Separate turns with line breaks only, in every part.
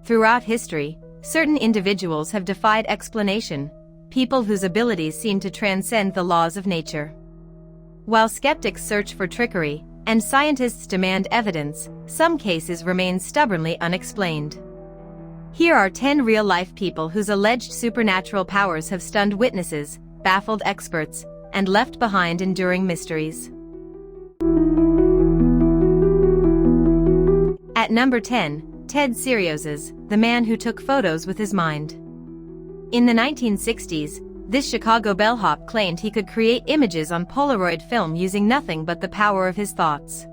Throughout history, certain individuals have defied explanation, people whose abilities seem to transcend the laws of nature. While skeptics search for trickery, and scientists demand evidence, some cases remain stubbornly unexplained. Here are 10 real-life people whose alleged supernatural powers have stunned witnesses, baffled experts, and left behind enduring mysteries. At number 10, Ted Serios's, the man who took photos with his mind. In the 1960s, this Chicago bellhop claimed he could create images on Polaroid film using nothing but the power of his thoughts.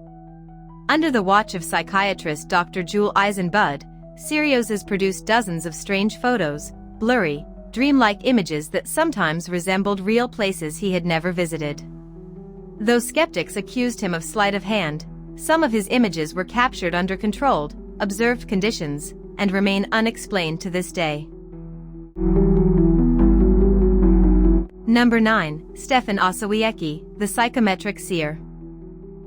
Under the watch of psychiatrist Dr. Jewel Eisenbud, Serios has produced dozens of strange photos, blurry, dreamlike images that sometimes resembled real places he had never visited. Though skeptics accused him of sleight of hand, some of his images were captured under controlled, observed conditions, and remain unexplained to this day. Number 9, Stefan Osowiecki, the psychometric seer.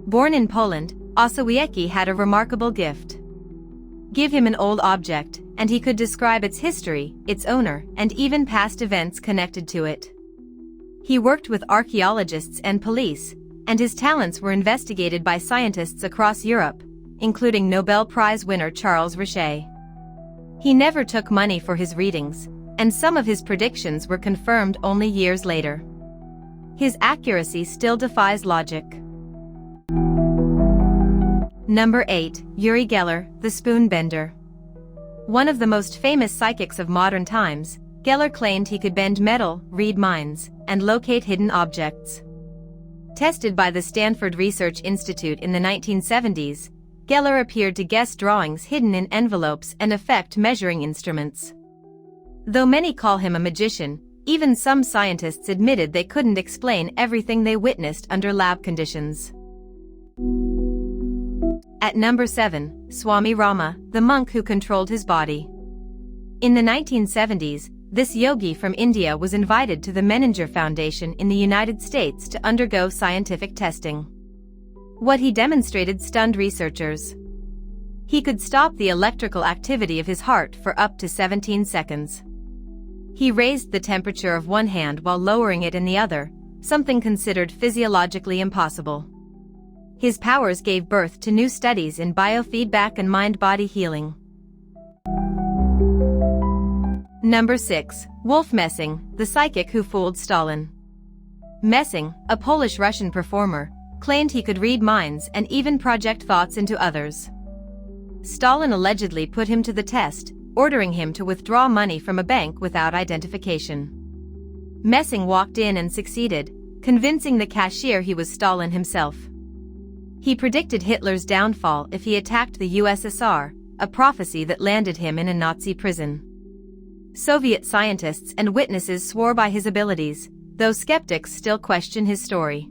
Born in Poland, Osowiecki had a remarkable gift. Give him an old object, and he could describe its history, its owner, and even past events connected to it. He worked with archaeologists and police, and his talents were investigated by scientists across Europe, including Nobel Prize winner Charles Richet. He never took money for his readings, and some of his predictions were confirmed only years later. His accuracy still defies logic. Number 8, Uri Geller, the spoon bender. One of the most famous psychics of modern times, Geller claimed he could bend metal, read minds, and locate hidden objects. Tested by the Stanford Research Institute in the 1970s, Geller appeared to guess drawings hidden in envelopes and affect measuring instruments. Though many call him a magician, even some scientists admitted they couldn't explain everything they witnessed under lab conditions. At number 7, Swami Rama, the monk who controlled his body. In the 1970s, this yogi from India was invited to the Menninger Foundation in the United States to undergo scientific testing. What he demonstrated stunned researchers. He could stop the electrical activity of his heart for up to 17 seconds. He raised the temperature of one hand while lowering it in the other, something considered physiologically impossible. His powers gave birth to new studies in biofeedback and mind-body healing. Number 6, Wolf Messing, the psychic who fooled Stalin. Messing, a Polish-Russian performer, claimed he could read minds and even project thoughts into others. Stalin allegedly put him to the test, ordering him to withdraw money from a bank without identification. Messing walked in and succeeded, convincing the cashier he was Stalin himself. He predicted Hitler's downfall if he attacked the USSR, a prophecy that landed him in a Nazi prison. Soviet scientists and witnesses swore by his abilities, though skeptics still question his story.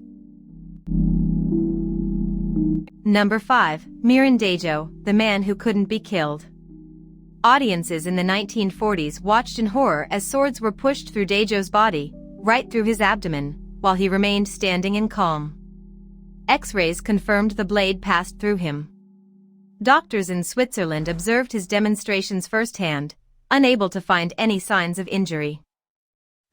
Number 5, Miran Dejo, the man who couldn't be killed. Audiences in the 1940s watched in horror as swords were pushed through Dejo's body, right through his abdomen, while he remained standing in calm. X-rays confirmed the blade passed through him. Doctors in Switzerland observed his demonstrations firsthand, unable to find any signs of injury.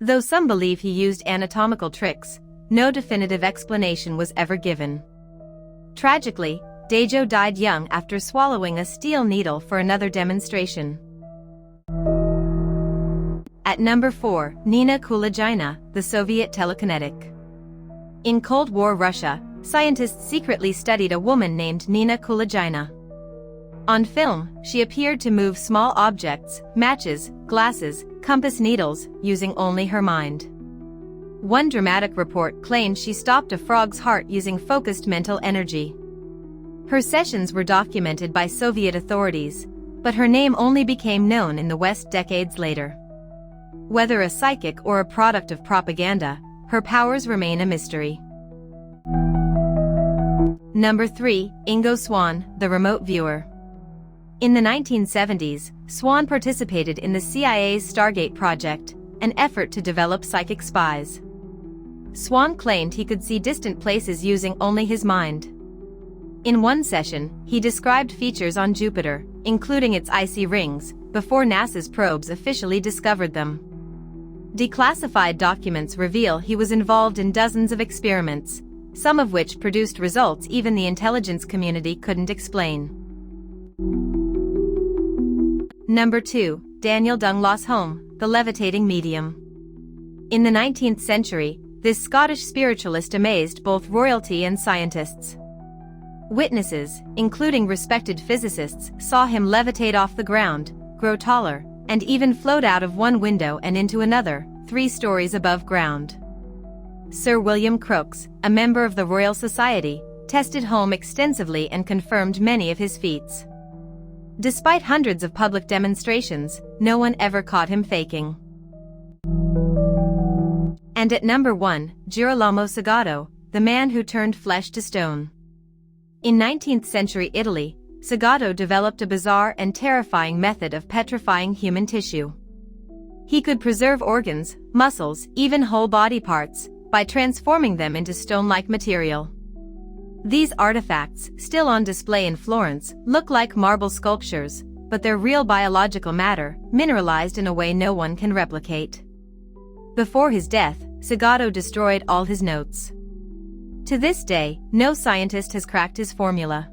Though some believe he used anatomical tricks, no definitive explanation was ever given. Tragically, Dejo died young after swallowing a steel needle for another demonstration. At number 4, Nina Kulagina, the Soviet telekinetic. In Cold War Russia, scientists secretly studied a woman named Nina Kulagina. On film, she appeared to move small objects, matches, glasses, compass needles, using only her mind. One dramatic report claimed she stopped a frog's heart using focused mental energy. Her sessions were documented by Soviet authorities, but her name only became known in the West decades later. Whether a psychic or a product of propaganda, her powers remain a mystery. Number 3, Ingo Swann, the remote viewer. In the 1970s, Swann participated in the CIA's Stargate project, an effort to develop psychic spies. Swann claimed he could see distant places using only his mind. In one session, he described features on Jupiter, including its icy rings, before NASA's probes officially discovered them. Declassified documents reveal he was involved in dozens of experiments, some of which produced results even the intelligence community couldn't explain. Number 2. Daniel Dunglass Home, the levitating medium. In the 19th century, this Scottish spiritualist amazed both royalty and scientists. Witnesses, including respected physicists, saw him levitate off the ground, grow taller, and even float out of one window and into another, 3 stories above ground. Sir William Crookes, a member of the Royal Society, tested Home extensively and confirmed many of his feats. Despite hundreds of public demonstrations, no one ever caught him faking. And at number 1, Girolamo Sagato, the man who turned flesh to stone. In 19th century Italy, Sagato developed a bizarre and terrifying method of petrifying human tissue. He could preserve organs, muscles, even whole body parts, by transforming them into stone-like material. These artifacts, still on display in Florence, look like marble sculptures, but they're real biological matter, mineralized in a way no one can replicate. Before his death, Sagato destroyed all his notes. To this day, no scientist has cracked his formula.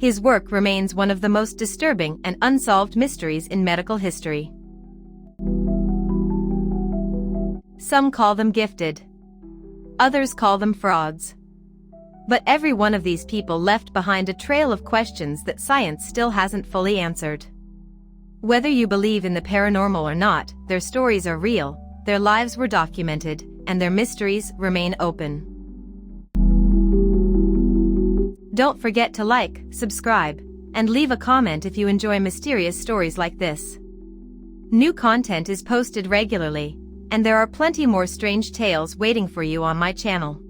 His work remains one of the most disturbing and unsolved mysteries in medical history. Some call them gifted. Others call them frauds. But every one of these people left behind a trail of questions that science still hasn't fully answered. Whether you believe in the paranormal or not, their stories are real, their lives were documented, and their mysteries remain open. Don't forget to like, subscribe, and leave a comment if you enjoy mysterious stories like this. New content is posted regularly, and there are plenty more strange tales waiting for you on my channel.